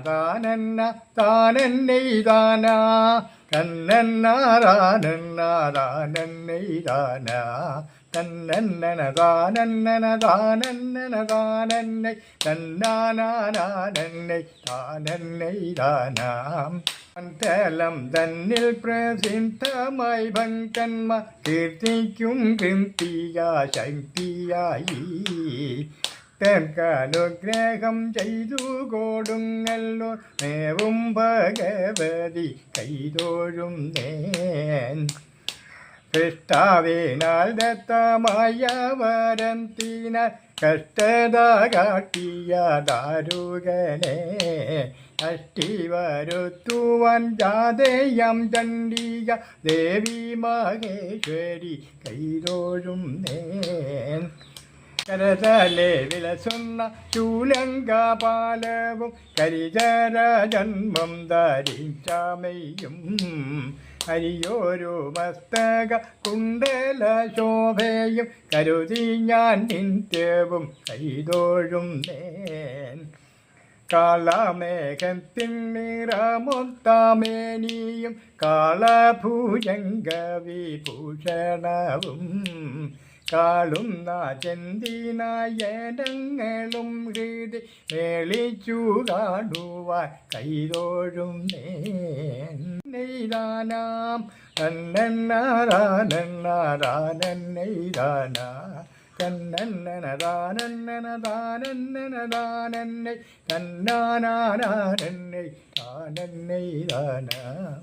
താനന്ന താനന്നൈ താനാ തന്നന്നാരാനന്ന താനന്നൈ താനാ തന്നന്നന താനന്നന താനന്നന താനന്നൈ തന്നാനാനന്നൈ താനന്നൈ താനാം തലം തന്നിൽ പ്രസിദ്ധമായി ഭക്തന്മാർ കീർത്തിക്കും കൃന്തിയാ ശക്തിയായി തേർക്കനുഗ്രഹം ചെയ്തു കൊടുങ്ങല്ലോ മേവും ഭഗവതി കൈതോഴും നേൻ കൃഷ്ടാവിനാൽ ദത്തമായ വരന്തിനാൽ കഷ്ടത കാട്ടിയ ദാരുകനെ അഷ്ടി വരുത്തുവാൻ ജാതേയം ചണ്ഡിക ദേവി മഹേശ്വരി കൈതോഴും നേൻ കരതലെ വിലസുന്ന ശൂലങ്കാപാലവും കരിചര ജന്മം ധരിച്ചമയും ഹരിയോരു മസ്തക കുണ്ടല ശോഭയും കരുതി ഞാൻ നിത്യവും കൈതോഴും നേൻ കാളമേഘത്തിൻ നിറമൊത്താമേനിയും കാളഭൂജംഗ വിഭൂഷണവും കാളുന്ന ചെന്തിനായനങ്ങളും ഹൃദി മേളിച്ചു കാണുവാൻ കൈതോഴും നെയ്താനാം തന്നന്നാരാനന്നാരാനന്നെയ്താനാ തന്നന്നനദാനന്നനദാനന്നനദാനന്നൈ തന്നാനാനന്നൈ താനന്നൈതാനാം